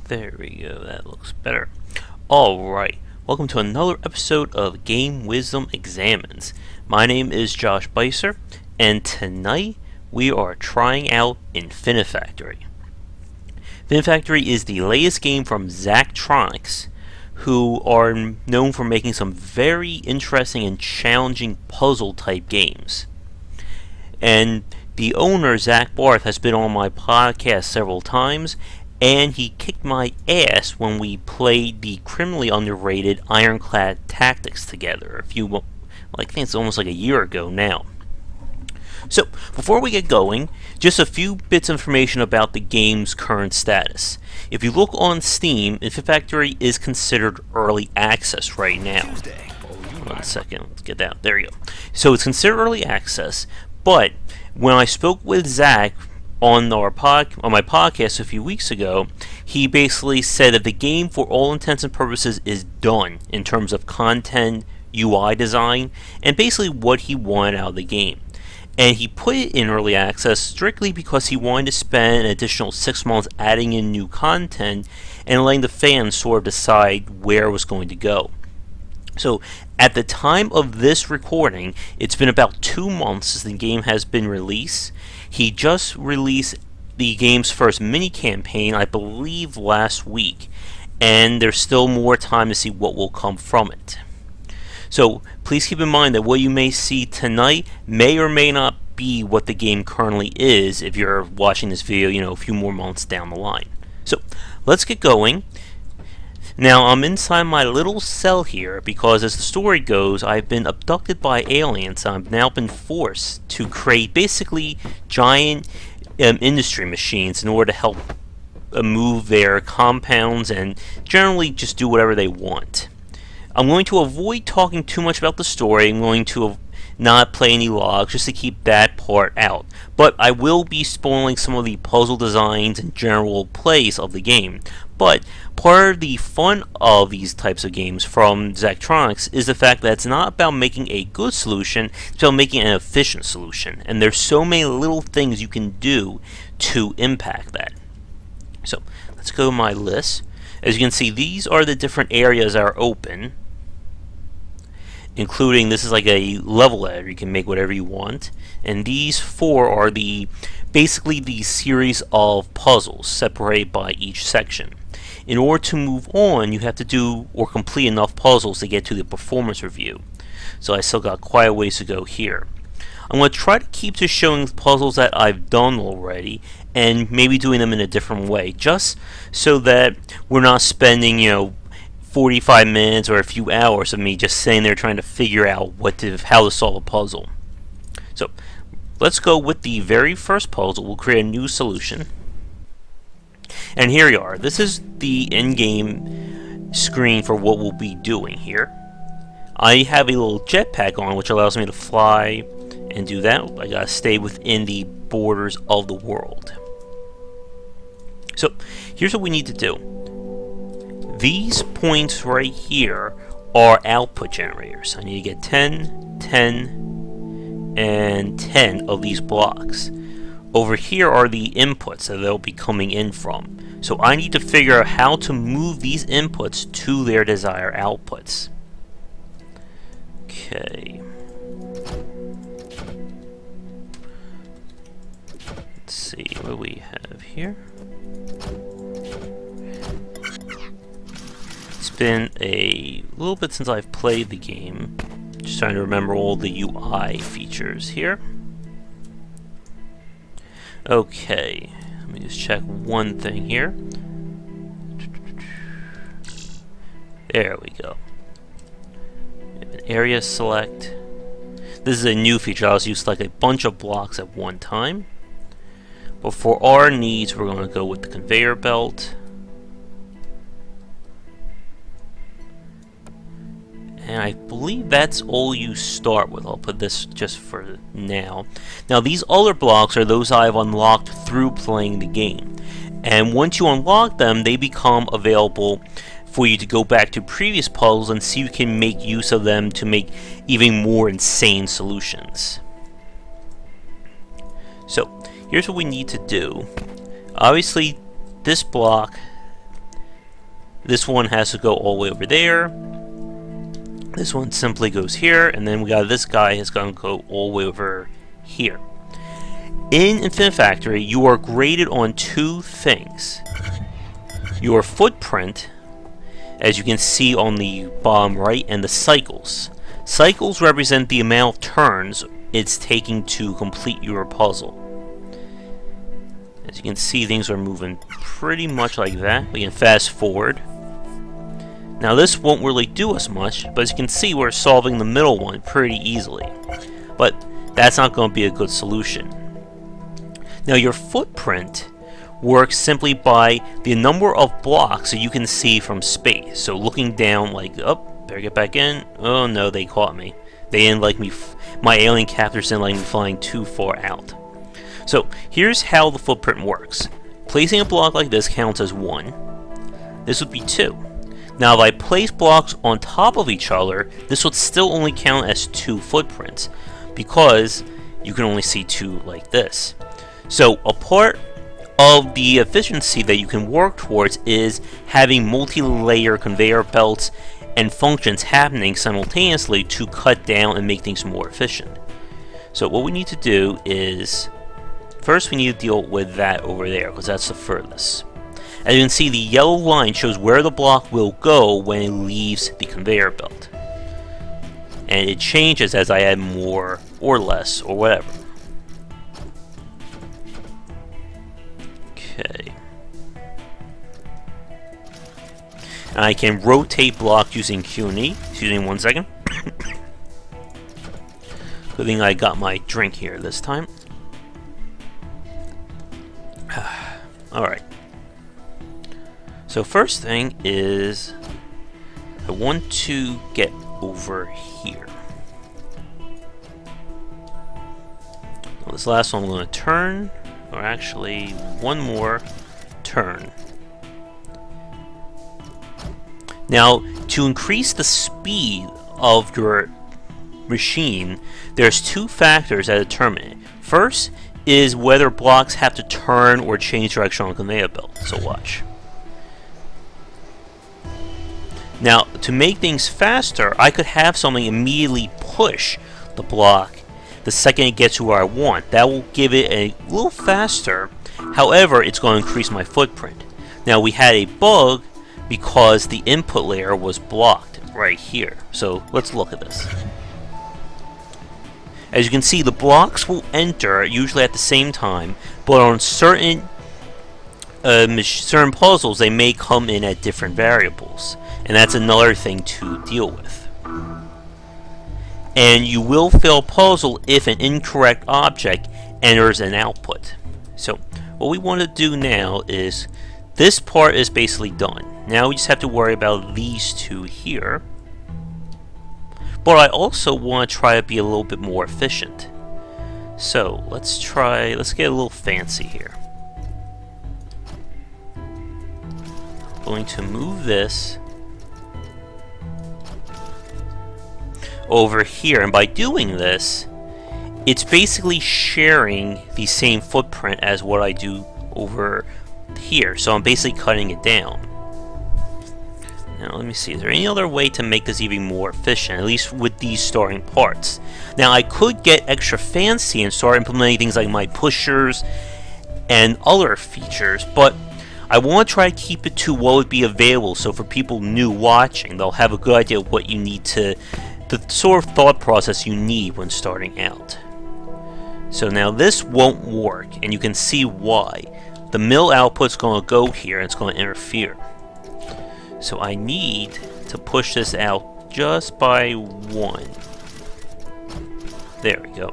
There we go, that looks better. Alright, welcome to another episode of Game Wisdom Examines. My name is Josh Beiser, and tonight we are trying out Infinifactory. Infinifactory is the latest game from Zachtronics, who are known for making some very interesting and challenging puzzle type games. And the owner, Zach Barth, has been on my podcast several times, and he kicked my ass when we played the criminally underrated Ironclad Tactics together I think it's almost like a year ago now. So, before we get going, just a few bits of information about the game's current status. If you look on Steam, Infinifactory is considered early access right now. One second, let's get that. There you go. So it's considered early access, but when I spoke with Zach on my podcast a few weeks ago, he basically said that the game, for all intents and purposes, is done in terms of content, UI design, and basically what he wanted out of the game. And he put it in early access strictly because he wanted to spend an additional 6 months adding in new content and letting the fans sort of decide where it was going to go. So, at the time of this recording, it's been about 2 months since the game has been released. He just released the game's first mini-campaign, I believe, last week, and there's still more time to see what will come from it. So, please keep in mind that what you may see tonight may or may not be what the game currently is if you're watching this video, a few more months down the line. So, let's get going. Now, I'm inside my little cell here because, as the story goes, I've been abducted by aliens. I've now been forced to create basically giant industry machines in order to help move their compounds and generally just do whatever they want. I'm going to avoid talking too much about the story. I'm going to not play any logs just to keep that part out. But I will be spoiling some of the puzzle designs and general plays of the game. But part of the fun of these types of games from Zachtronics is the fact that it's not about making a good solution, it's about making an efficient solution. And there's so many little things you can do to impact that. So, let's go to my list. As you can see, these are the different areas that are open, including, this is like a level editor, you can make whatever you want, and these 4 are basically the series of puzzles separated by each section. In order to move on, you have to do or complete enough puzzles to get to the performance review. So I still got quite a ways to go here. I'm going to try to keep to showing puzzles that I've done already, and maybe doing them in a different way, just so that we're not spending, 45 minutes or a few hours of me just sitting there trying to figure out how to solve a puzzle. So, let's go with the very first puzzle. We'll create a new solution. And here we are. This is the in-game screen for what we'll be doing here. I have a little jetpack on, which allows me to fly and do that. I gotta stay within the borders of the world. So, here's what we need to do. These points right here are output generators. I need to get 10, 10, and 10 of these blocks. Over here are the inputs that they'll be coming in from. So I need to figure out how to move these inputs to their desired outputs. Okay. Let's see what we have here. It's been a little bit since I've played the game. Just trying to remember all the UI features here. Okay, let me just check one thing here. There we go. We have an area select. This is a new feature. I was used to select a bunch of blocks at one time. But for our needs, we're going to go with the conveyor belt. And I believe that's all you start with. I'll put this just for now. Now, these other blocks are those I've unlocked through playing the game. And once you unlock them, they become available for you to go back to previous puzzles and see if you can make use of them to make even more insane solutions. So, here's what we need to do. Obviously, this block This one has to go all the way over there. This one simply goes here, and then we got this guy is going to go all the way over here. In Infinifactory, you are graded on two things. Your footprint, as you can see on the bottom right, and the cycles. Cycles represent the amount of turns it's taking to complete your puzzle. As you can see, things are moving pretty much like that. We can fast forward. Now this won't really do us much, but as you can see, we're solving the middle one pretty easily. But that's not going to be a good solution. Now your footprint works simply by the number of blocks that you can see from space. So looking down like, oh, better get back in. Oh no, they caught me. They didn't like me, my alien captors didn't like me flying too far out. So here's how the footprint works. Placing a block like this counts as 1. This would be 2. Now if I place blocks on top of each other, this would still only count as 2 footprints, because you can only see 2 like this. So a part of the efficiency that you can work towards is having multi-layer conveyor belts and functions happening simultaneously to cut down and make things more efficient. So what we need to do is, first we need to deal with that over there, because that's the furthest. As you can see, the yellow line shows where the block will go when it leaves the conveyor belt. And it changes as I add more or less or whatever. Okay. And I can rotate block using Q and E. Excuse me 1 second. Good thing I got my drink here this time. Alright. So first thing is, I want to get over here. Well, this last one I'm going to turn, or actually one more turn. Now, to increase the speed of your machine, there's 2 factors that determine it. First is whether blocks have to turn or change direction on the conveyor belt. So watch. Now, to make things faster, I could have something immediately push the block the second it gets to where I want. That will give it a little faster. However, it's going to increase my footprint. Now, we had a bug because the input layer was blocked right here. So let's look at this. As you can see, the blocks will enter usually at the same time, but on certain puzzles, they may come in at different variables. And that's another thing to deal with. And you will fail a puzzle if an incorrect object enters an output. So what we want to do now is, this part is basically done. Now we just have to worry about these 2 here. But I also want to try to be a little bit more efficient. So let's get a little fancy here. I'm going to move this over here, and by doing this, it's basically sharing the same footprint as what I do over here. So I'm basically cutting it down. Now let me see, is there any other way to make this even more efficient, at least with these starting parts? Now I could get extra fancy and start implementing things like my pushers and other features, but I want to try to keep it to what would be available, so for people new watching, they'll have a good idea of what you need to, the sort of thought process you need when starting out. So now this won't work, and you can see why. The mill output's going to go here, and it's going to interfere. So I need to push this out just by 1. There we go.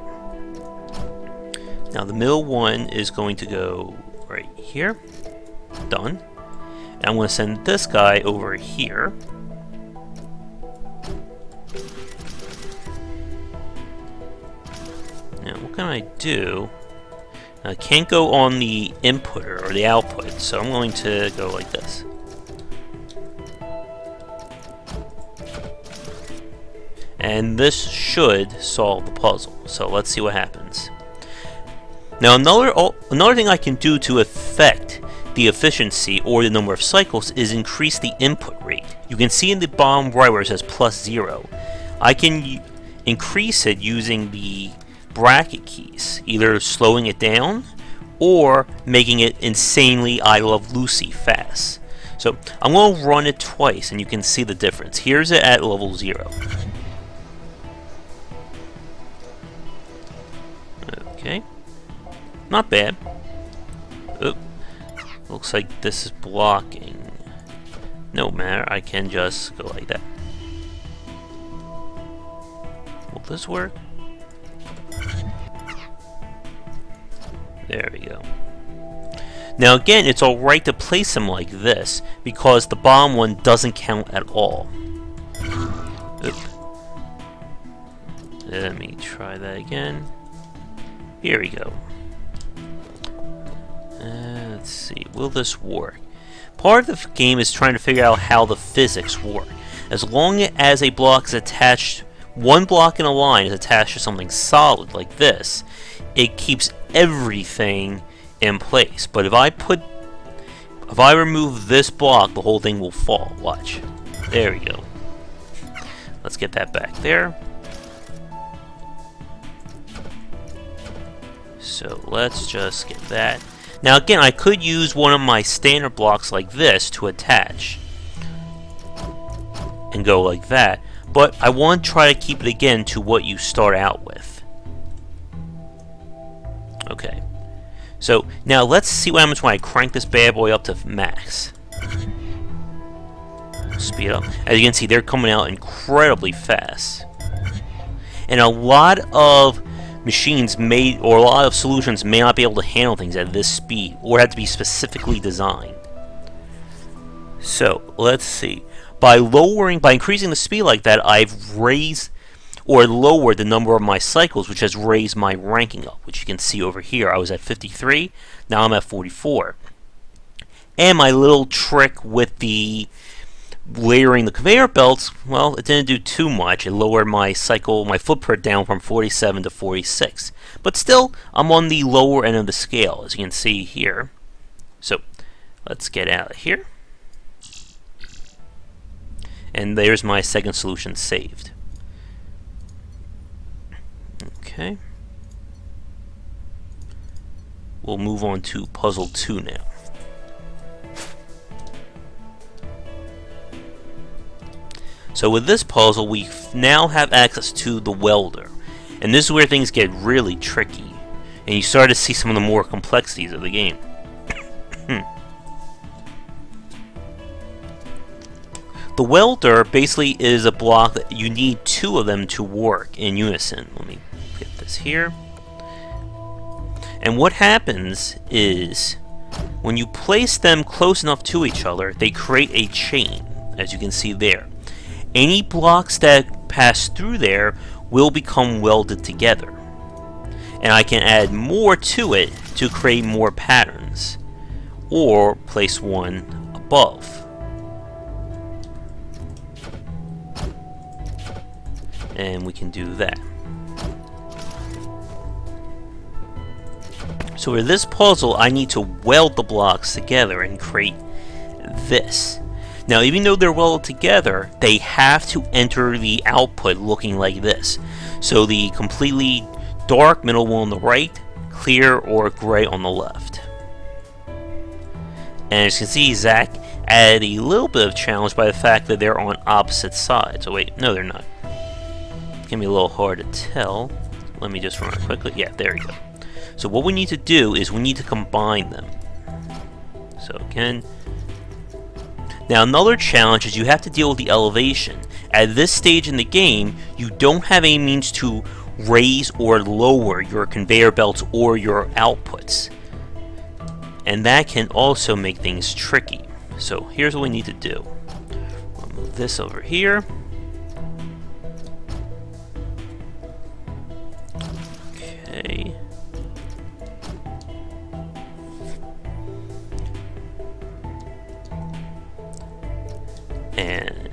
Now the mill 1 is going to go right here. Done. And I'm going to send this guy over here. Now what can I do? I can't go on the inputter or the output, so I'm going to go like this. And this should solve the puzzle. So let's see what happens. Now another thing I can do to affect the efficiency or the number of cycles is increase the input rate. You can see in the bottom right where it says +0. I can increase it using the bracket keys, either slowing it down or making it insanely I Love Lucy fast. So I'm going to run it twice and you can see the difference. Here's it at level 0. Okay, not bad. Oop. Looks like this is blocking. No matter, I can just go like that. Will this work? There we go. Now again, it's alright to place them like this because the bottom one doesn't count at all. Oop. Let me try that again. Here we go. Let's see, will this work? Part of the game is trying to figure out how the physics work. As long as a block is attached, one block in a line is attached to something solid like this, it keeps everything in place. But if I remove this block, the whole thing will fall. Watch. There we go. Let's get that back there. So let's just get that. Now again, I could use one of my standard blocks like this to attach and go like that, but I want to try to keep it again to what you start out with. Okay, so now let's see what happens when I crank this bad boy up to max. Speed up. As you can see, they're coming out incredibly fast. And a lot of machines may, or a lot of solutions may not be able to handle things at this speed, or have to be specifically designed. So let's see. By increasing the speed like that, I've raised or lowered the number of my cycles, which has raised my ranking up, which you can see over here. I was at 53, now I'm at 44. And my little trick with the layering the conveyor belts, well, it didn't do too much. It lowered my footprint down from 47 to 46. But still, I'm on the lower end of the scale, as you can see here. So, let's get out of here. And there's my second solution saved. Okay. We'll move on to puzzle 2 now. So with this puzzle, we now have access to the welder. And this is where things get really tricky. And you start to see some of the more complexities of the game. The welder basically is a block that you need 2 of them to work in unison. Let me get this here. And what happens is, when you place them close enough to each other, they create a chain, as you can see there. Any blocks that pass through there will become welded together. And I can add more to it to create more patterns, or place one above. And we can do that. So for this puzzle, I need to weld the blocks together and create this. Now, even though they're welded together, they have to enter the output looking like this. So the completely dark middle one on the right, clear or gray on the left. And as you can see, Zach added a little bit of challenge by the fact that they're on opposite sides. Oh wait, no they're not. It's gonna be a little hard to tell. Let me just run it quickly. Yeah, there we go. So what we need to do is we need to combine them. So again, now another challenge is you have to deal with the elevation. At this stage in the game, you don't have any means to raise or lower your conveyor belts or your outputs. And that can also make things tricky. So here's what we need to do. We'll move this over here. Okay. And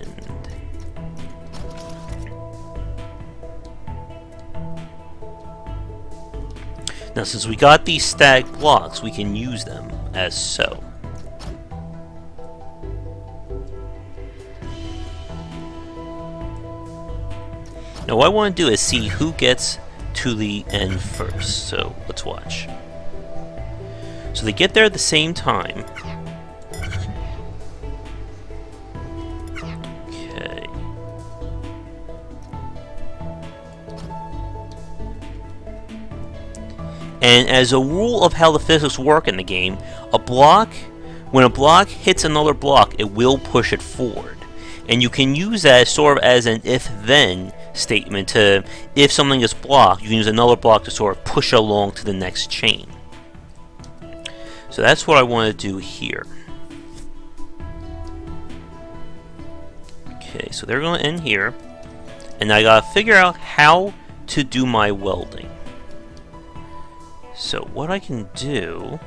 now, since we got these stacked blocks, we can use them as so. Now what I want to do is see who gets to the end first. So let's watch. So they get there at the same time. Okay. And as a rule of how the physics work in the game, when a block hits another block, it will push it forward. And you can use that sort of as an if-then statement to, if something is blocked, you can use another block to sort of push it along to the next chain. So that's what I want to do here. Okay, so they're going to end here. And I got to figure out how to do my welding. So what I can do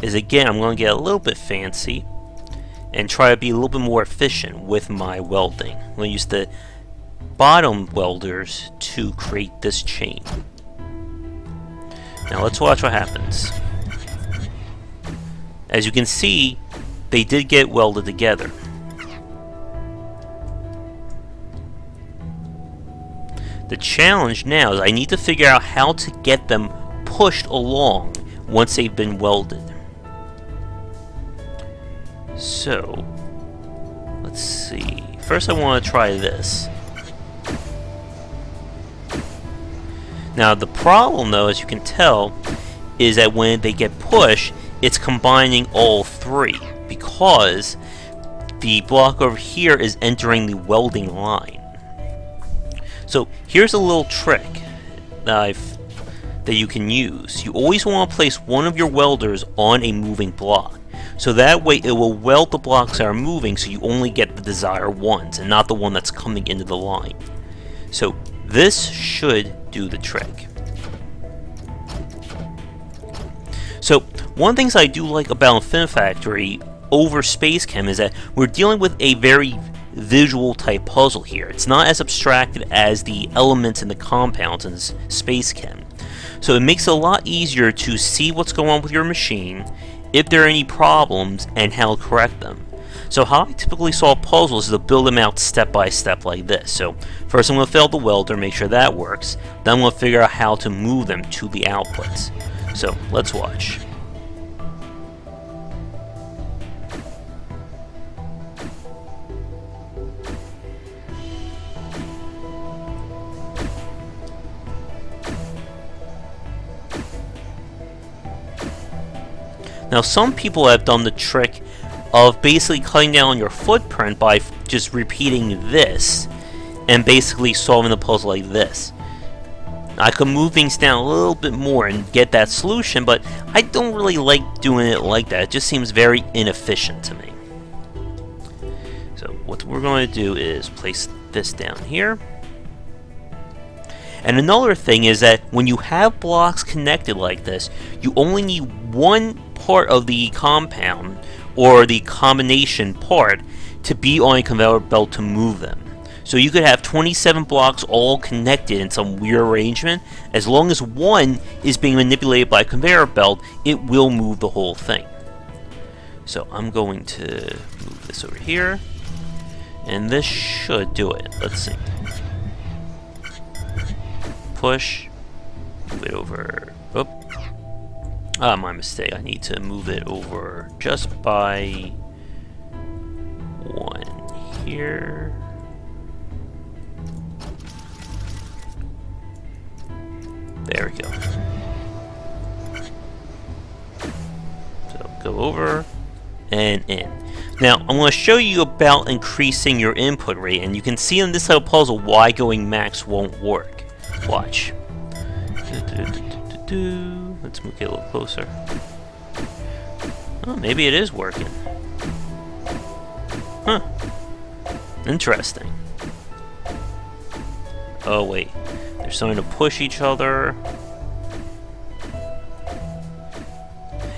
is, again, I'm going to get a little bit fancy and try to be a little bit more efficient with my welding. I'm going to use the bottom welders to create this chain. Now let's watch what happens. As you can see, they did get welded together. The challenge now is I need to figure out how to get them pushed along once they've been welded. So, let's see. First I want to try this. Now the problem though, as you can tell, is that when they get pushed, it's combining all three, because the block over here is entering the welding line. So here's a little trick that you can use. You always want to place one of your welders on a moving block. So that way it will weld the blocks that are moving, so you only get the desired ones and not the one that's coming into the line. So this should do the trick. So one of the things I do like about Infinifactory over Space Chem is that we're dealing with a very visual type puzzle here. It's not as abstracted as the elements and the compounds in Space Chem. So it makes it a lot easier to see what's going on with your machine, if there are any problems, and how to correct them. So how I typically solve puzzles is to build them out step by step like this. So first I'm going to fill the welder, make sure that works. Then I'm going to figure out how to move them to the outputs. So let's watch. Now some people have done the trick of basically cutting down your footprint by just repeating this and basically solving the puzzle like this. I could move things down a little bit more and get that solution, but I don't really like doing it like that. It just seems very inefficient to me. So what we're going to do is place this down here. And another thing is that when you have blocks connected like this, you only need one part of the compound or the combination part to be on a conveyor belt to move them. So you could have 27 blocks all connected in some weird arrangement. As long as one is being manipulated by a conveyor belt, it will move the whole thing. So I'm going to move this over here, and this should do it. Let's see. Push, move it over. Oop. Ah, my mistake. I need to move it over just by one here. There we go. So go over and in. Now I'm going to show you about increasing your input rate, and you can see in this little puzzle why going max won't work. Watch. Let's move it a little closer. Oh, maybe it is working. Huh. Interesting. Oh wait. They're starting to push each other.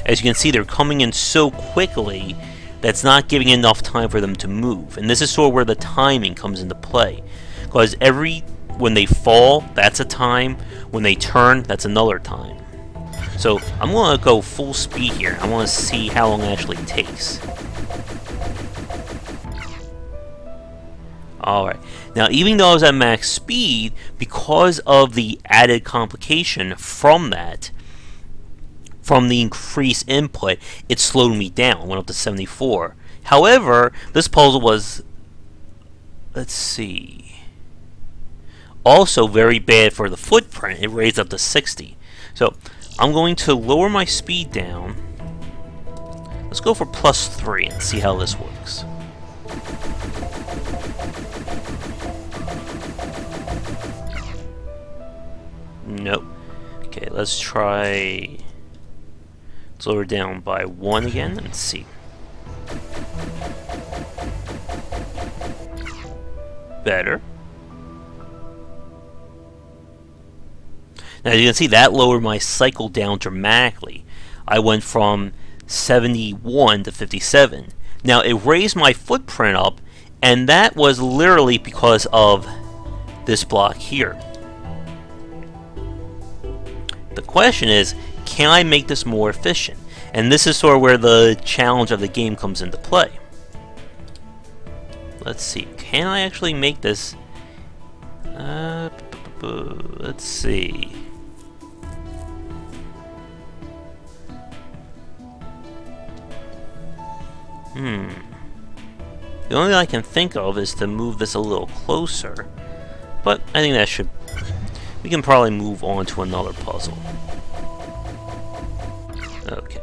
As you can see, they're coming in so quickly that's not giving enough time for them to move. And this is sort of where the timing comes into play. Because when they fall, that's a time. When they turn, that's another time. So I'm going to go full speed here. I want to see how long it actually takes. Alright. Now, even though I was at max speed, because of the added complication from that, from the increased input, it slowed me down. Went up to 74. However, this puzzle was, let's see, also very bad for the footprint. It raised up to 60. So, I'm going to lower my speed down. Let's go for +3 and see how this works. Nope. Okay, let's try. Let's lower down by 1 again and see. Better. Now you can see that lowered my cycle down dramatically. I went from 71 to 57. Now it raised my footprint up, and that was literally because of this block here. The question is, can I make this more efficient? And this is sort of where the challenge of the game comes into play. Let's see, can I actually make this? Let's see. The only thing I can think of is to move this a little closer, but I think that should. We can probably move on to another puzzle. Okay.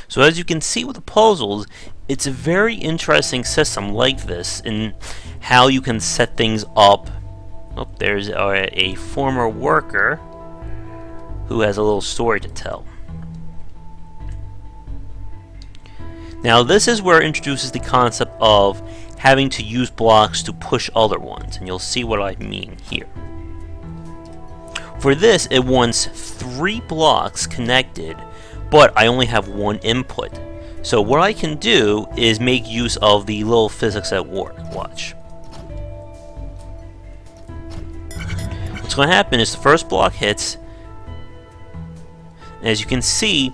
So as you can see with the puzzles, it's a very interesting system like this in how you can set things up. Oh, there's a former worker who has a little story to tell. Now this is where it introduces the concept of having to use blocks to push other ones, and you'll see what I mean here. For this, it wants 3 blocks connected, but I only have 1 input. So what I can do is make use of the little physics at work. Watch. What's going to happen is the first block hits, and as you can see,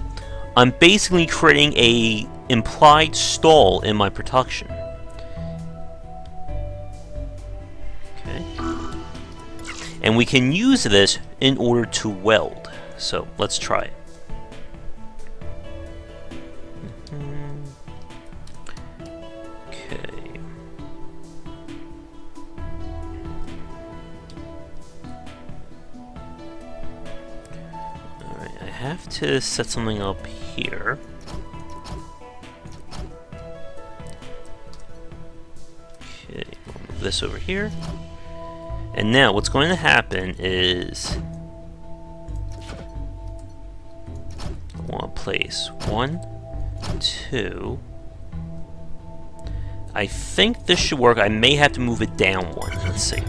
I'm basically creating a implied stall in my production. Okay. And we can use this in order to weld. So let's try it. Okay. Alright, I have to set something up here. Okay, we'll move this over here. And now what's going to happen is I want to place 1, 2. I think this should work. I may have to move it down 1. Let's see.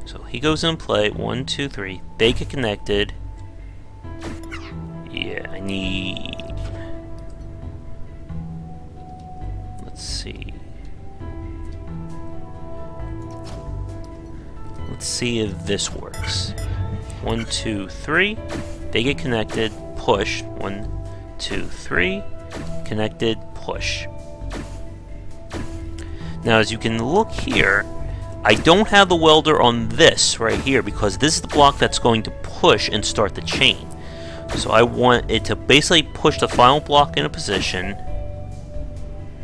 So he goes in play. 1, 2, 3. They get connected. Yeah, I need. Let's see. Let's see if this works. 1, 2, 3. They get connected. Push. 1, 2, 3. Connected. Push. Now, as you can look here, I don't have the welder on this right here because this is the block that's going to push and start the chain. So I want it to basically push the final block in a position.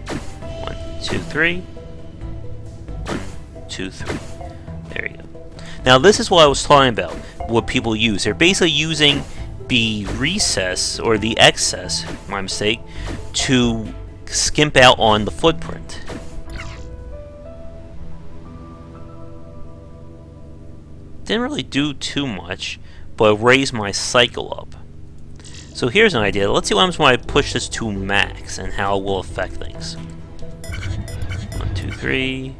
1, 2, 3. 1, 2, 3. There you go. Now this is what I was talking about, what people use. They're basically using the recess, or the excess, my mistake, to skimp out on the footprint. Didn't really do too much, but raised my cycle up. So here's an idea. Let's see what happens when I push this to max and how it will affect things. 1, 2, 3.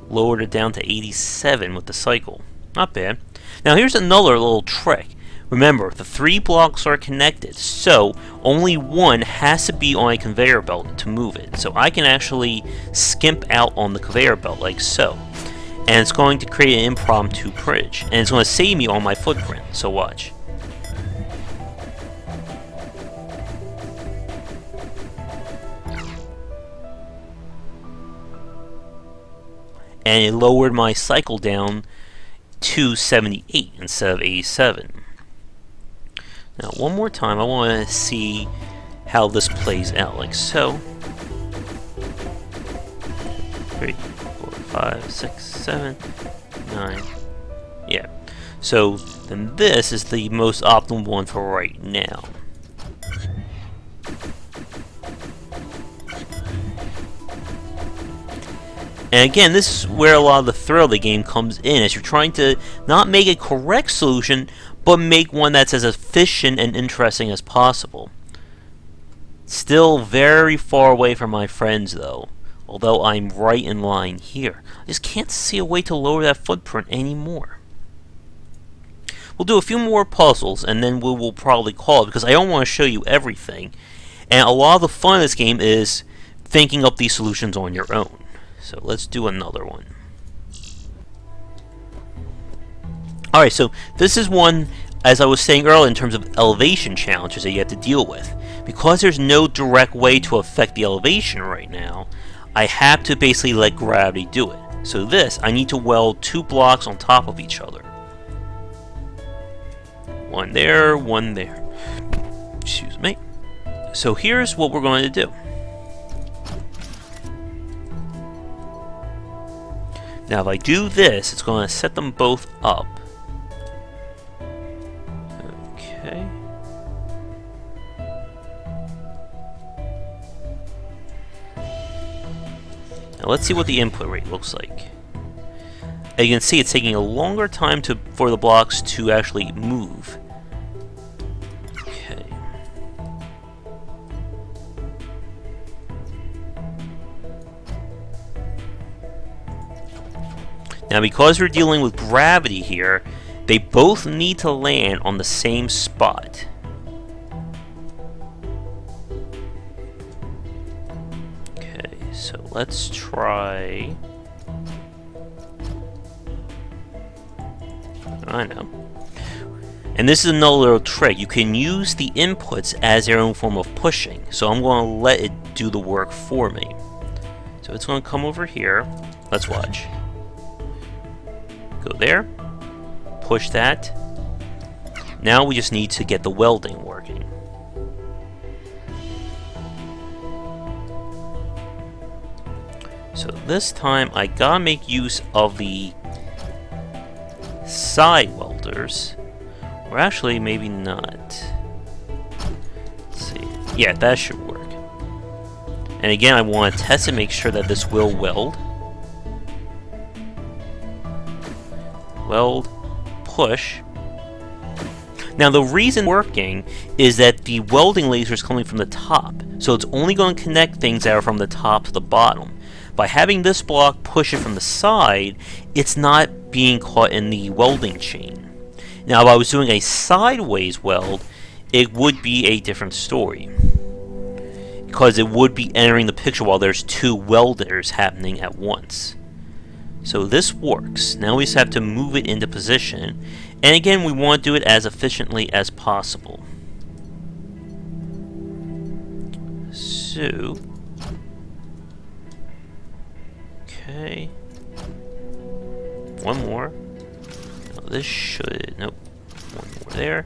Lowered it down to 87 with the cycle. Not bad. Now here's another little trick. Remember, the 3 blocks are connected, so only one has to be on a conveyor belt to move it. So I can actually skimp out on the conveyor belt like so. And it's going to create an impromptu bridge. And it's going to save me on my footprint, so watch. And it lowered my cycle down to 78 instead of 87. Now, one more time, I want to see how this plays out, like so. 3, 4, 5, 6, 7, 9. Yeah. So, then this is the most optimal one for right now. And again, this is where a lot of the thrill of the game comes in, as you're trying to not make a correct solution, but make one that's as efficient and interesting as possible. Still very far away from my friends, though, although I'm right in line here. I just can't see a way to lower that footprint anymore. We'll do a few more puzzles, and then we will probably call it, because I don't want to show you everything. And a lot of the fun of this game is thinking up these solutions on your own. So let's do another one. Alright, so this is one, as I was saying earlier, in terms of elevation challenges that you have to deal with. Because there's no direct way to affect the elevation right now, I have to basically let gravity do it. So this, I need to weld 2 blocks on top of each other. One there, one there. Excuse me. So here's what we're going to do. Now if I do this, it's going to set them both up. Okay. Now let's see what the input rate looks like. As you can see, it's taking a longer time for the blocks to actually move. Okay. Now because we're dealing with gravity here, they both need to land on the same spot. Okay, so let's try... I know. And this is another little trick. You can use the inputs as their own form of pushing. So I'm going to let it do the work for me. So it's going to come over here. Let's watch. Go there. Push that. Now we just need to get the welding working. So this time I gotta make use of the side welders. Or actually, maybe not. Let's see. Yeah, that should work. And again, I want to test and make sure that this will weld. Weld. Push. Now the reason it's working is that the welding laser is coming from the top. So it's only going to connect things that are from the top to the bottom. By having this block push it from the side, it's not being caught in the welding chain. Now if I was doing a sideways weld, it would be a different story. Because it would be entering the picture while there's 2 welders happening at once. So this works. Now we just have to move it into position. And again, we want to do it as efficiently as possible. So... okay. One more. Now this should... nope. One more there.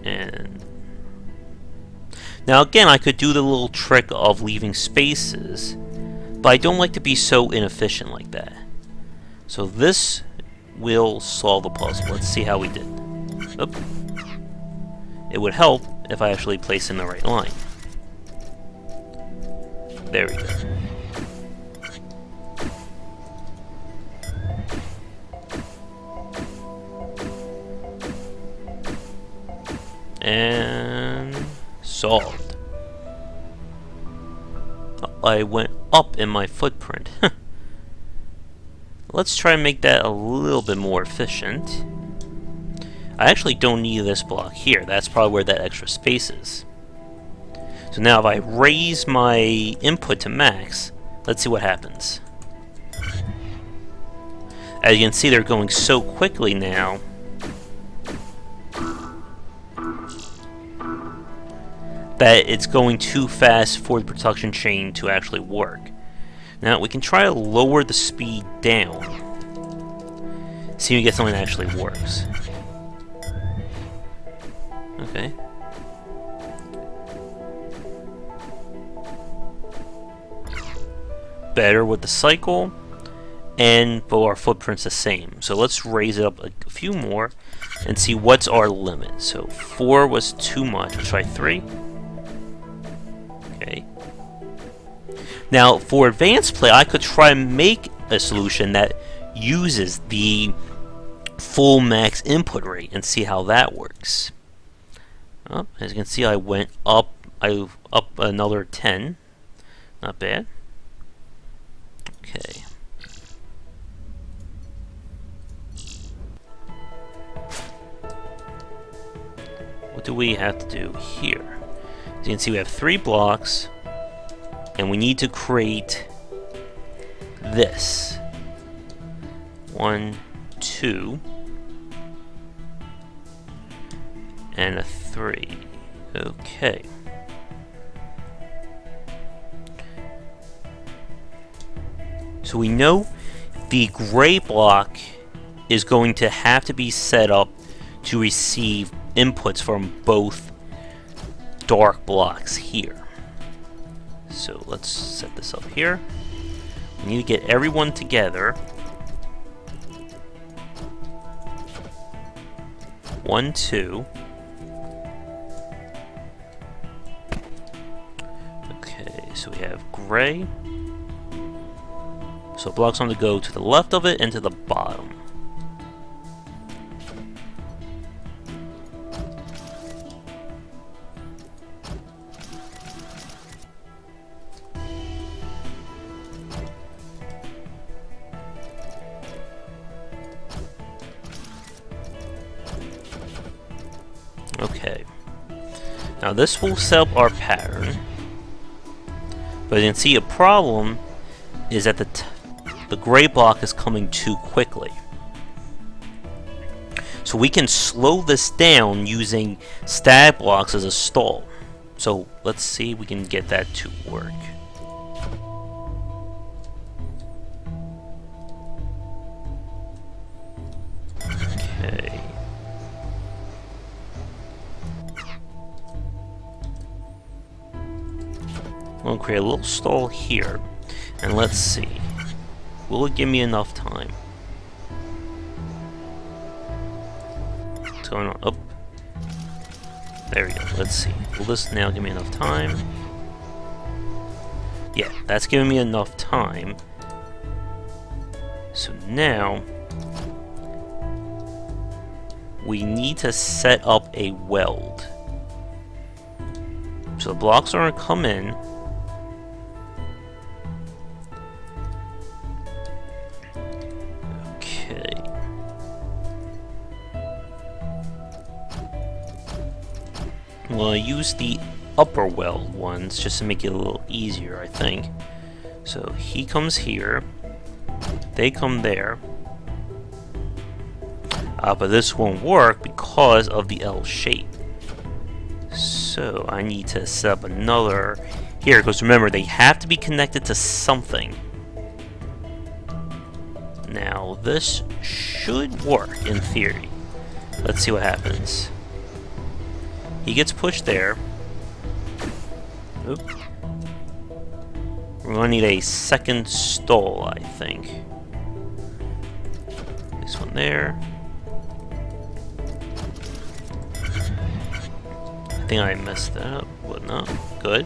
And... now again, I could do the little trick of leaving spaces, but I don't like to be so inefficient like that. So this will solve the puzzle. Let's see how we did. Oop. It would help if I actually place in the right line. There we go. And solved. I went up in my footprint. Let's try and make that a little bit more efficient. I actually don't need this block here. That's probably where that extra space is. So now if I raise my input to max, let's see what happens. As you can see, they're going so quickly now. That it's going too fast for the production chain to actually work. Now we can try to lower the speed down. See if we get something that actually works. Okay. Better with the cycle, but our footprint's the same. So let's raise it up a few more and see what's our limit. So 4 was too much. Let's try 3. Okay. Now for advanced play, I could try and make a solution that uses the full max input rate and see how that works. Oh, as you can see, I went up. I up another 10. Not bad. Okay. What do we have to do here? As you can see, we have 3 blocks, and we need to create this. 1, 2, and a 3. Okay. So we know the gray block is going to have to be set up to receive inputs from both dark blocks here. So let's set this up here. We need to get everyone together. 1, 2. Okay, so we have gray. So blocks want to go to the left of it and to the bottom. Okay. Now this will set up our pattern. But you can see a problem is that the gray block is coming too quickly. So we can slow this down using static blocks as a stall. So let's see if we can get that to work. Okay. We'll create a little stall here, and let's see. Will it give me enough time? What's going on? Oh. There we go. Let's see. Will this now give me enough time? Yeah, that's giving me enough time. So now we need to set up a weld. So the blocks are going to come in. Well, I use the upper weld ones just to make it a little easier, I think. So he comes here, they come there, but this won't work because of the L shape. So I need to set up another here, because remember, they have to be connected to something. Now, this should work in theory. Let's see what happens. He gets pushed there. Oop. We're going to need a second stall, I think. This one there. I think I messed that up, but no. Good.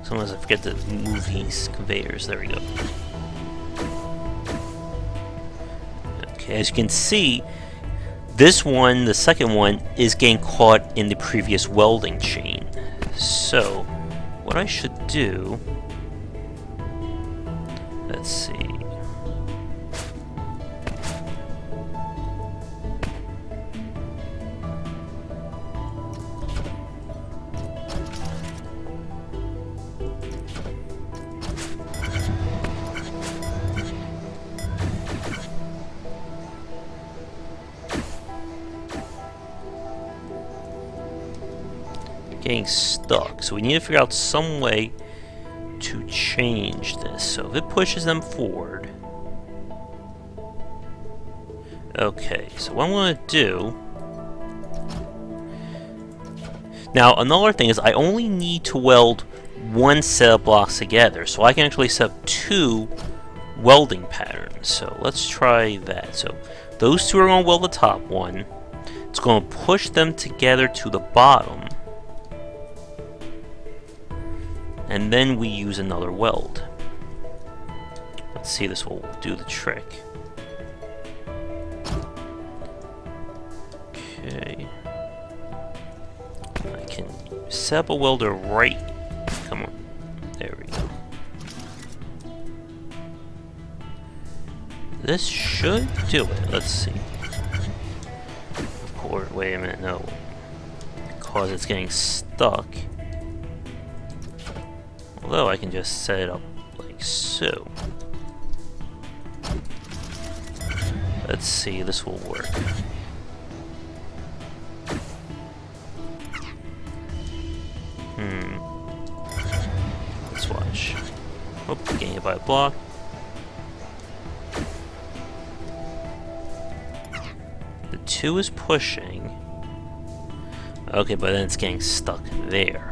Sometimes I forget to move these conveyors. There we go. As you can see, this one, the second one, is getting caught in the previous welding chain. So, what I should do... Let's see... Getting stuck, so we need to figure out some way to change this. So if it pushes them forward, okay, so what I'm going to do now, another thing is I only need to weld one set of blocks together, so I can actually set up 2 welding patterns. So let's try that. So those 2 are going to weld the top one. It's going to push them together to the bottom, and then we use another weld. Let's see, this will do the trick. Okay. I can set up a welder right... Come on. There we go. This should do it. Let's see. Of course, wait a minute, no. Because it's getting stuck. Although I can just set it up like so. Let's see, this will work. Let's watch. Oh, getting hit by a block. The 2 is pushing. Okay, but then it's getting stuck there.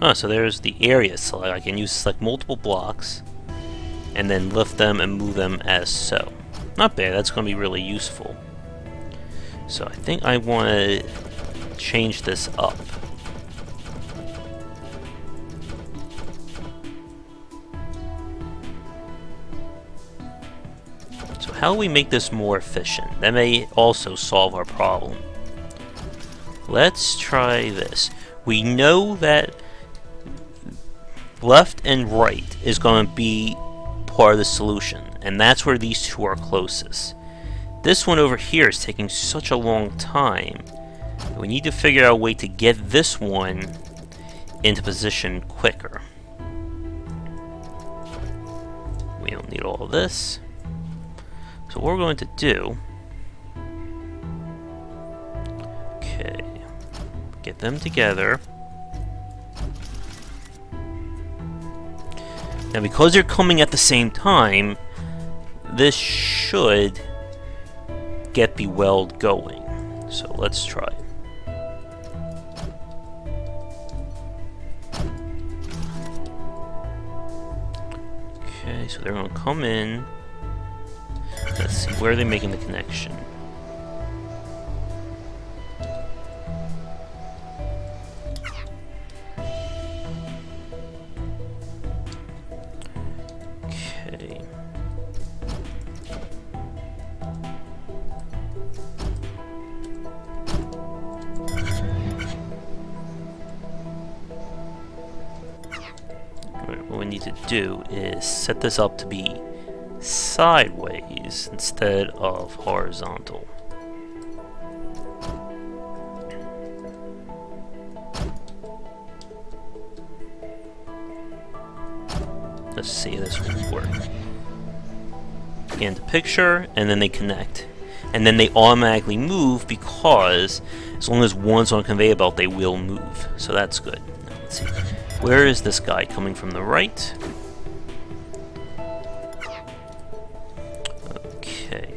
Oh, so there's the area select. I can select multiple blocks and then lift them and move them as so. Not bad, that's going to be really useful. So I think I want to change this up. So how do we make this more efficient? That may also solve our problem. Let's try this. We know that left and right is going to be part of the solution, and that's where these 2 are closest. This one over here is taking such a long time. We need to figure out a way to get this one into position quicker. We don't need all of this. So what we're going to do... Okay. Get them together. Now, because they're coming at the same time, this should get the weld going. So let's try. Okay, so they're going to come in. Let's see, where are they making the connection? Okay. What we need to do is set this up to be sideways instead of horizontal. Let's see if this will work. Scan the picture, and then they connect. And then they automatically move because as long as one's on a conveyor belt, they will move. So that's good. Now, let's see. Where is this guy coming from the right? Okay.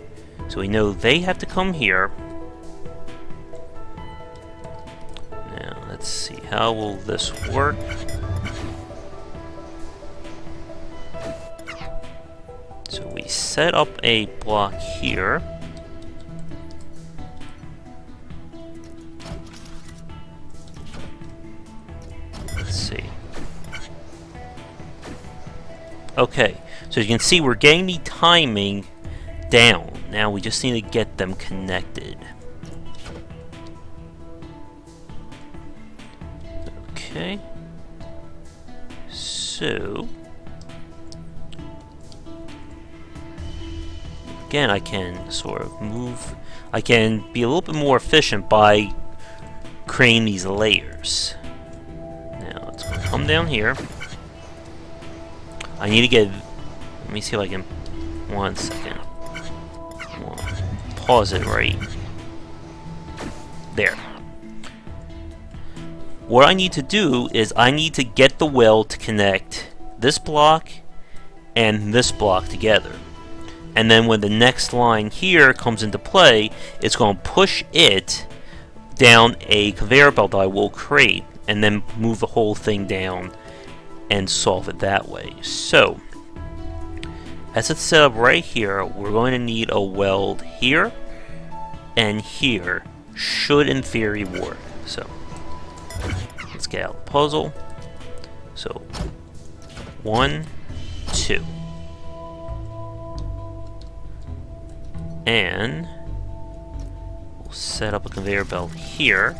So we know they have to come here. Now, let's see. How will this work? So we set up a block here. Let's see. Okay, So as you can see, we're getting the timing down. Now we just need to get them connected. Okay. So again, I can sort of move. I can be a little bit more efficient by creating these layers. Now it's going to come down here. I need to get. Let me see if I can. 1 second. Pause it right there. What I need to do is I need to get the well to connect this block and this block together. And then when the next line here comes into play, it's going to push it down a conveyor belt that I will create, and then move the whole thing down and solve it that way. So, as it's set up right here, we're going to need a weld here and here. Should, in theory, work. So, let's get out the puzzle. So, 1, 2. And we'll set up a conveyor belt here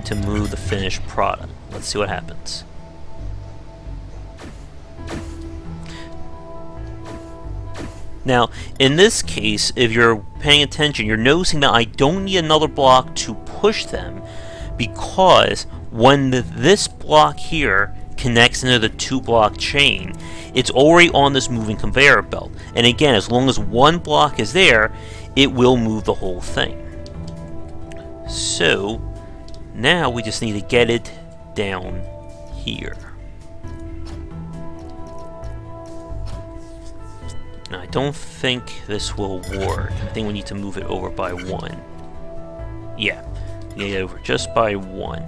to move the finished product. Let's see what happens. Now, in this case, if you're paying attention, you're noticing that I don't need another block to push them, because when this block here connects into the 2-block chain, it's already on this moving conveyor belt. And again, as long as one block is there, it will move the whole thing. So, now we just need to get it down here. Now, I don't think this will work. I think we need to move it over by 1. Yeah, we get it over just by 1.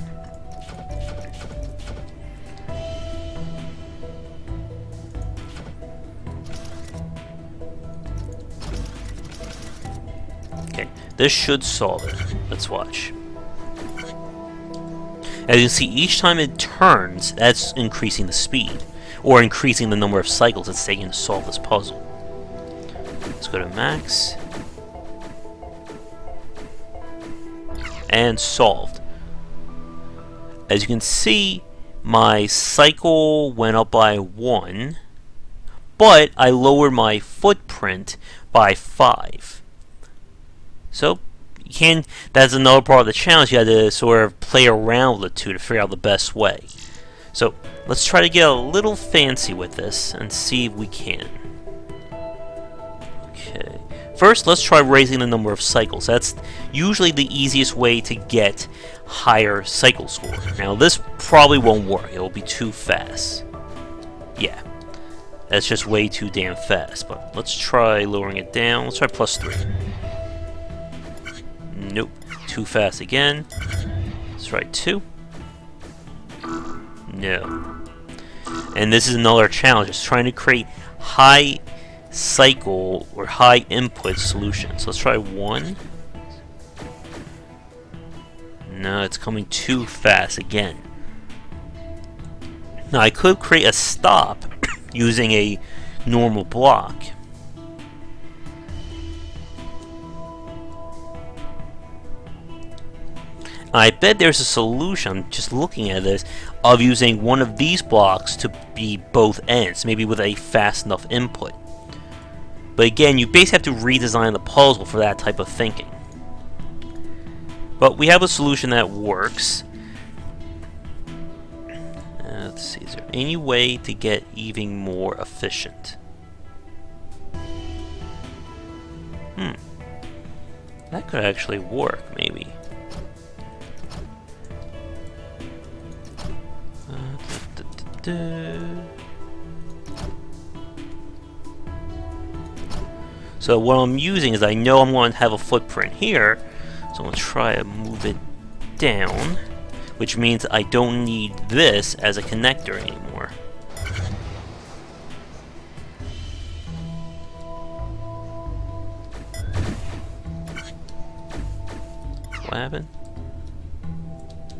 Okay, this should solve it. Let's watch. As you can see, each time it turns, that's increasing the speed, or increasing the number of cycles it's taking to solve this puzzle. Let's go to max. And solved. As you can see, my cycle went up by 1, but I lowered my footprint by 5. So, that's another part of the challenge. You have to sort of play around with the two to figure out the best way. So, let's try to get a little fancy with this and see if we can. Okay. First, let's try raising the number of cycles. That's usually the easiest way to get higher cycle score. Now, this probably won't work. It will be too fast. Yeah. That's just way too damn fast. But let's try lowering it down. Let's try +3. Nope. Too fast again. Let's try 2. No. And this is another challenge. It's trying to create high cycle or high input solutions. Let's try 1. No, it's coming too fast again. Now I could create a stop using a normal block. I bet there's a solution, I'm just looking at this, of using one of these blocks to be both ends, maybe with a fast enough input. But again, you basically have to redesign the puzzle for that type of thinking. But we have a solution that works. Let's see, is there any way to get even more efficient? That could actually work, maybe. So what I'm using is I know I'm going to have a footprint here, so I'm going to try to move it down, which means I don't need this as a connector anymore. What happened?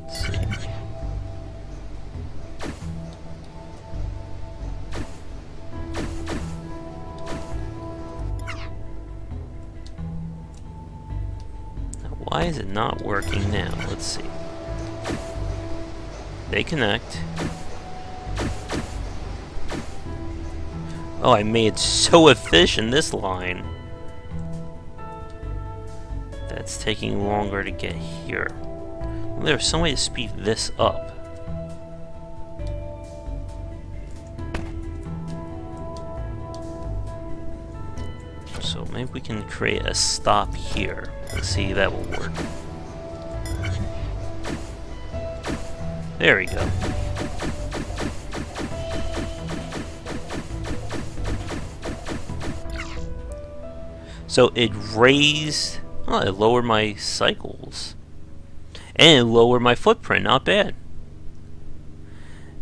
Let's see. Why is it not working now? Let's see. They connect. Oh, I made it so efficient, this line. That's taking longer to get here. Well, there's some way to speed this up. So maybe we can create a stop here. Let's see if that will work. There we go. So it raised... Oh, it lowered my cycles. And it lowered my footprint. Not bad.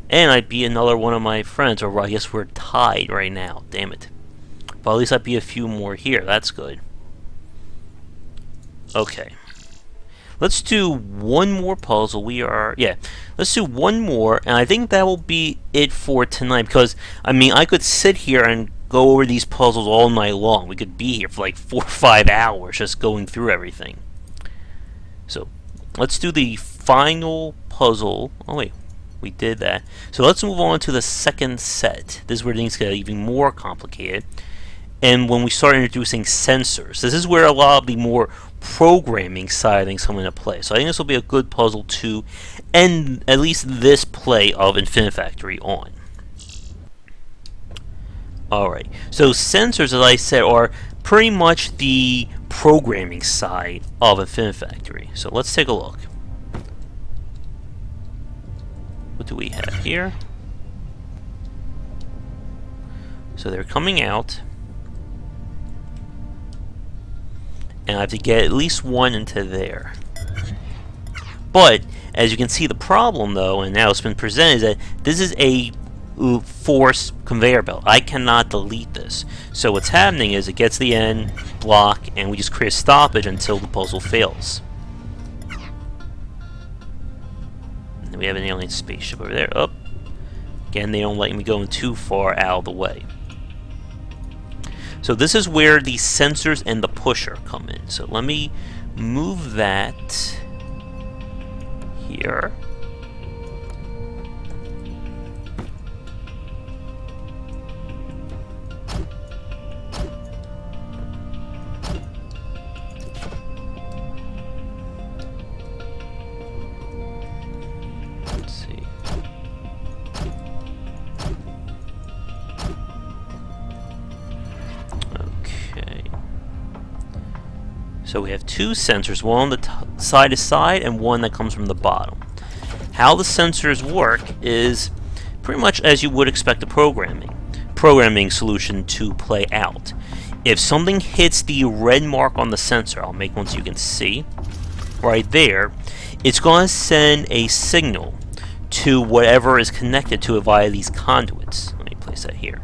And I beat another one of my friends. Or I guess we're tied right now. Damn it. But at least I beat a few more here. That's good. Okay. Let's do one more puzzle. Let's do one more. And I think that will be it for tonight. Because, I mean, I could sit here and go over these puzzles all night long. We could be here for like 4 or 5 hours just going through everything. So, let's do the final puzzle. Oh wait, we did that. So let's move on to the second set. This is where things get even more complicated. And when we start introducing sensors, this is where a lot of the more programming side of things come into play. So I think this will be a good puzzle to end at least this play of Infinifactory on. Alright, so sensors, as I said, are pretty much the programming side of Infinifactory. So let's take a look. What do we have here? So they're coming out. And I have to get at least one into there. But, as you can see, the problem, though, and now it's been presented, is that this is a force conveyor belt. I cannot delete this. So what's happening is it gets the end, block, and we just create a stoppage until the puzzle fails. And then we have an alien spaceship over there. Oh, again, they don't let me go too far out of the way. So this is where the sensors and the pusher come in. So let me move that here. So we have two sensors, one on the side to side and one that comes from the bottom. How the sensors work is pretty much as you would expect a programming solution to play out. If something hits the red mark on the sensor, I'll make one so you can see, right there, it's going to send a signal to whatever is connected to it via these conduits. Let me place that here.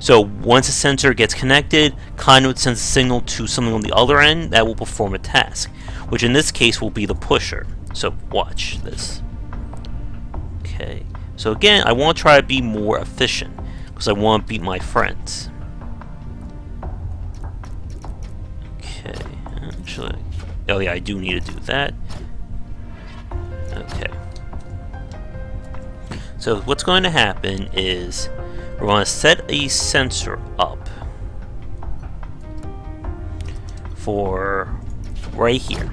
So once a sensor gets connected, conduit sends a signal to something on the other end that will perform a task, which in this case will be the pusher. So watch this. Okay, so again, I want to try to be more efficient because I want to beat my friends. Okay, actually, oh yeah, I do need to do that. Okay. So what's going to happen is we're going to set a sensor up for right here.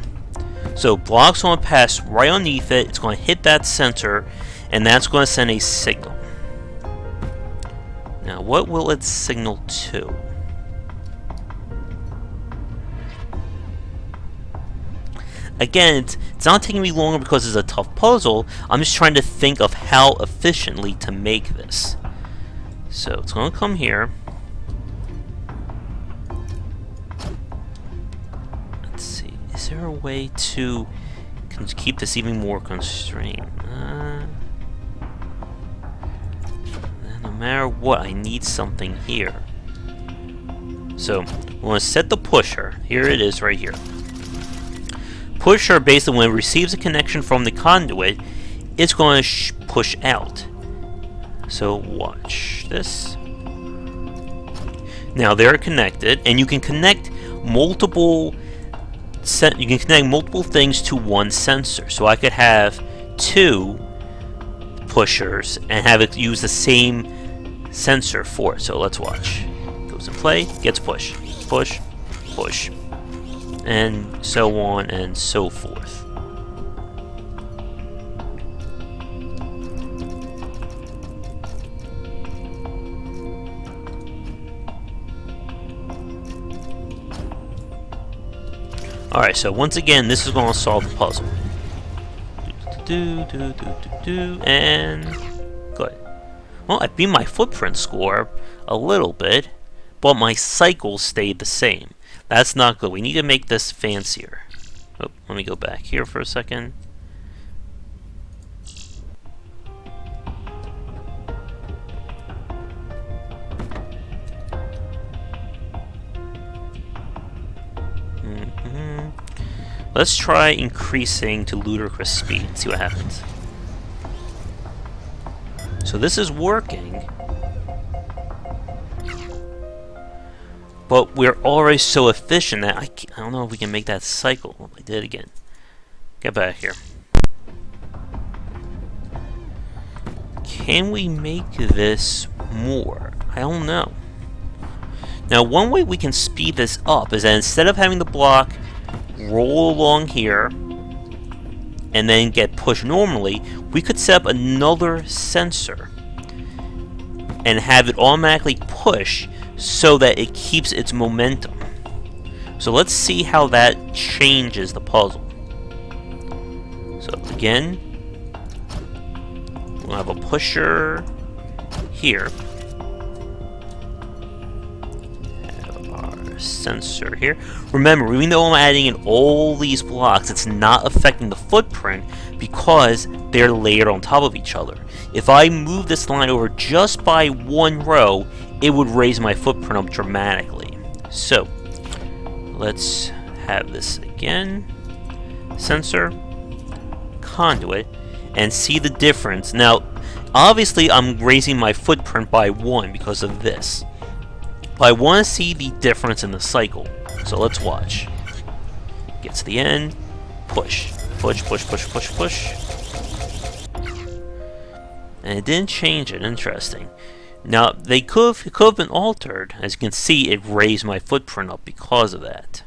So block's going to pass right underneath it. It's going to hit that sensor, and that's going to send a signal. Now, what will it signal to? Again, it's not taking me longer because it's a tough puzzle. I'm just trying to think of how efficiently to make this. So it's going to come here. Let's see. Is there a way to keep this even more constrained? No matter what, I need something here. So we're going to set the pusher. Here it is right here. Pusher, basically, when it receives a connection from the conduit, it's going to push out. So watch this. Now they're connected, and you can connect multiple you can connect multiple things to one sensor. So I could have 2 pushers and have it use the same sensor for it. So let's watch. Goes in play, gets push, push, push, and so on and so forth. Alright, so once again, this is going to solve the puzzle. And good. Well, I beat my footprint score a little bit, but my cycle stayed the same. That's not good. We need to make this fancier. Oh, let me go back here for a second. Let's try increasing to ludicrous speed and see what happens. So this is working, but we're already so efficient that I don't know if we can make that cycle. Oh, I did it again. Get back here. Can we make this more? I don't know. Now, one way we can speed this up is that instead of having the block roll along here and then get pushed normally, we could set up another sensor and have it automatically push so that it keeps its momentum. So let's see how that changes the puzzle. So again, we'll have a pusher here. Sensor here. Remember, even though I'm adding in all these blocks, it's not affecting the footprint because they're layered on top of each other. If I move this line over just by 1 row, it would raise my footprint up dramatically. So, let's have this again. Sensor, conduit, and see the difference. Now, obviously, I'm raising my footprint by 1 because of this. But I want to see the difference in the cycle. So let's watch. Get to the end. Push. Push, push, push, push, push. And it didn't change it. Interesting. Now, it could have been altered. As you can see, it raised my footprint up because of that.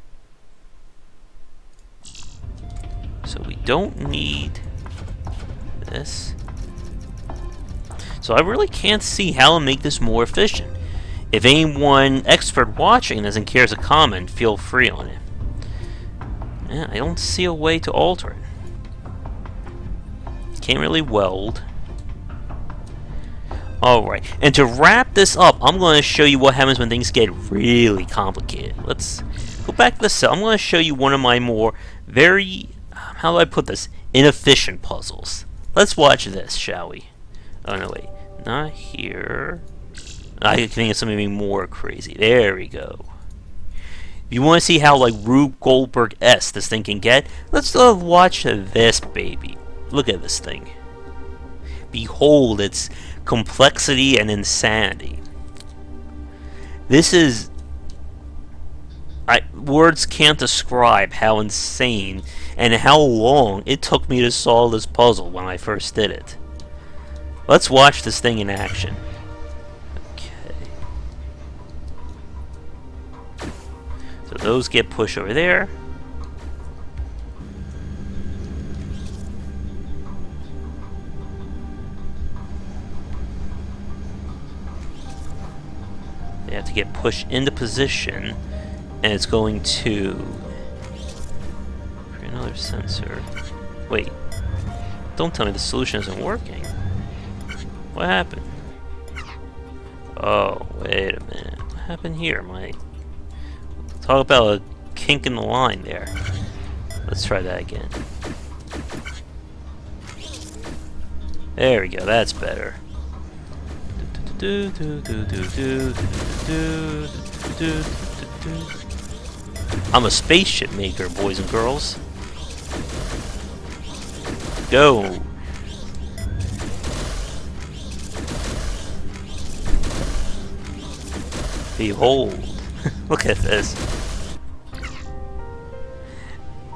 So we don't need this. So I really can't see how to make this more efficient. If anyone expert watching doesn't care to comment, feel free on it. Yeah, I don't see a way to alter it. Can't really weld. Alright, and to wrap this up, I'm going to show you what happens when things get really complicated. Let's go back to the cell. I'm going to show you one of my more very, how do I put this, inefficient puzzles. Let's watch this, shall we? Oh no, wait, not here. I think it's something more crazy. There we go. If you want to see how like Rube Goldberg-esque this thing can get, let's watch this baby. Look at this thing. Behold its complexity and insanity. This is... words can't describe how insane and how long it took me to solve this puzzle when I first did it. Let's watch this thing in action. So those get pushed over there. They have to get pushed into position, and it's going to create another sensor. Wait, don't tell me the solution isn't working. What happened? Oh, wait a minute. What happened here, Mike? Talk about a kink in the line there. Let's try that again. There we go, that's better. I'm a spaceship maker, boys and girls. Go! Behold. Look at this.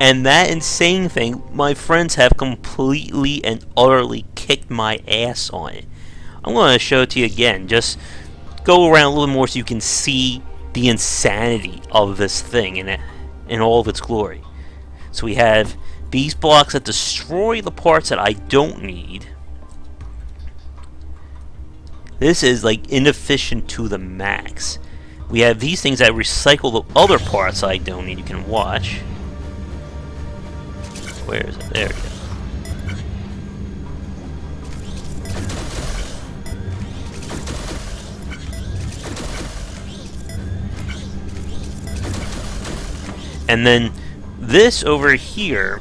And that insane thing, my friends have completely and utterly kicked my ass on it. I'm going to show it to you again. Just go around a little more so you can see the insanity of this thing in all of its glory. So we have these blocks that destroy the parts that I don't need. This is like inefficient to the max. We have these things that recycle the other parts I don't need. You can watch. Where is it? There we go. And then this over here,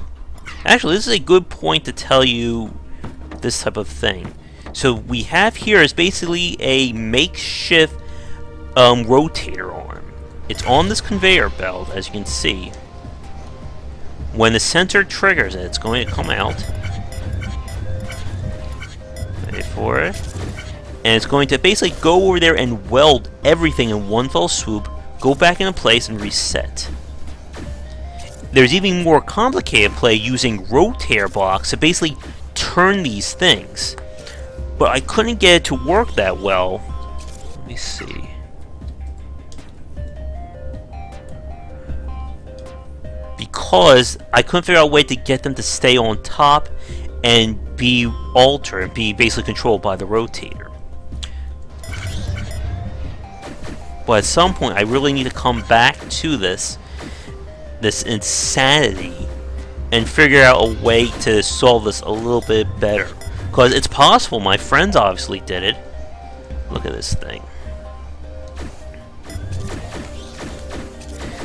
actually this is a good point to tell you this type of thing. So we have here is basically a makeshift rotator arm. It's on this conveyor belt, as you can see. When the sensor triggers it, it's going to come out. Ready for it. And it's going to basically go over there and weld everything in one fell swoop, go back into place, and reset. There's even more complicated play using rotator blocks to basically turn these things. But I couldn't get it to work that well. Let me see. Because I couldn't figure out a way to get them to stay on top and be altered, be basically controlled by the rotator. But at some point, I really need to come back to this insanity and figure out a way to solve this a little bit better. Because it's possible. My friends obviously did it. Look at this thing.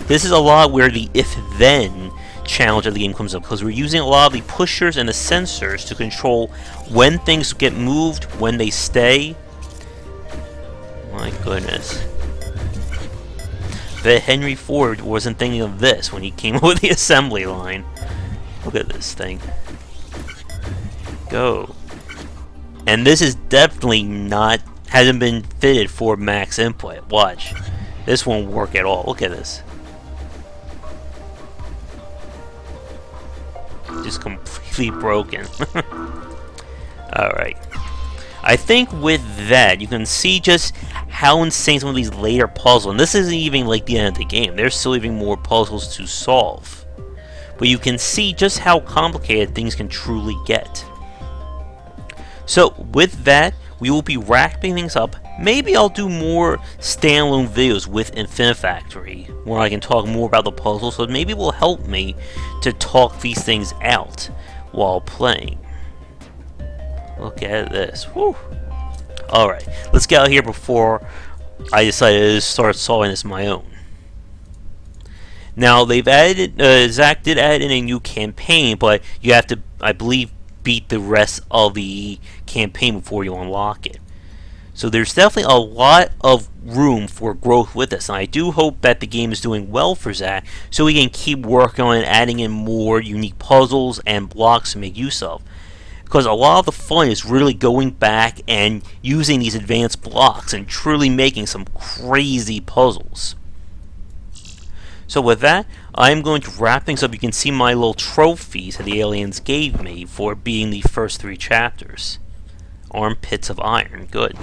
This is a lot where the if-then challenge of the game comes up, because we're using a lot of the pushers and the sensors to control when things get moved, when they stay. My goodness. Bet Henry Ford wasn't thinking of this when he came up with the assembly line. Look at this thing. Go. And this is definitely hasn't been fitted for max input. Watch. This won't work at all. Look at this. Just completely broken. Alright. I think with that, you can see just how insane some of these later puzzles, and this isn't even like the end of the game, there's still even more puzzles to solve. But you can see just how complicated things can truly get. So with that, we will be wrapping things up. Maybe I'll do more standalone videos with Infinifactory, where I can talk more about the puzzles, so maybe it will help me to talk these things out while playing. Look at this. Whew. Alright, let's get out of here before I decide to start solving this on my own. Now, they've added, Zach did add in a new campaign, but you have to, I believe, beat the rest of the campaign before you unlock it. So there's definitely a lot of room for growth with this, and I do hope that the game is doing well for Zach, so we can keep working on adding in more unique puzzles and blocks to make use of. Because a lot of the fun is really going back and using these advanced blocks and truly making some crazy puzzles. So with that, I'm going to wrap things up. You can see my little trophies that the aliens gave me for being the first 3 chapters. Armpits of iron, good.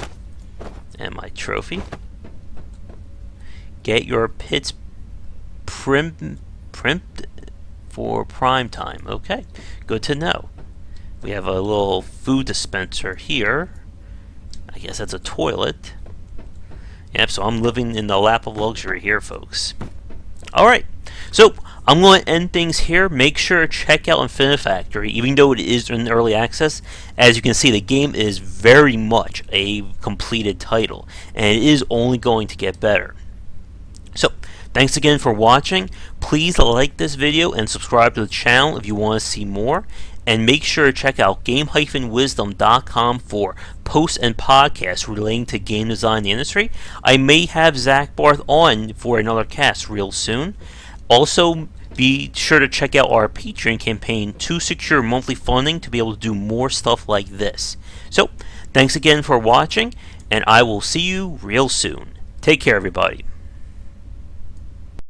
And my trophy. Get your pits primed for prime time. Okay, good to know. We have a little food dispenser here. I guess that's a toilet. Yep, so I'm living in the lap of luxury here, folks. Alright, so I'm going to end things here. Make sure to check out Infinifactory, even though it is in early access. As you can see, the game is very much a completed title, and it is only going to get better. So, thanks again for watching. Please like this video and subscribe to the channel if you want to see more. And make sure to check out game-wisdom.com for posts and podcasts relating to game design in the industry. I may have Zach Barth on for another cast real soon. Also, be sure to check out our Patreon campaign to secure monthly funding to be able to do more stuff like this. So, thanks again for watching, and I will see you real soon. Take care, everybody.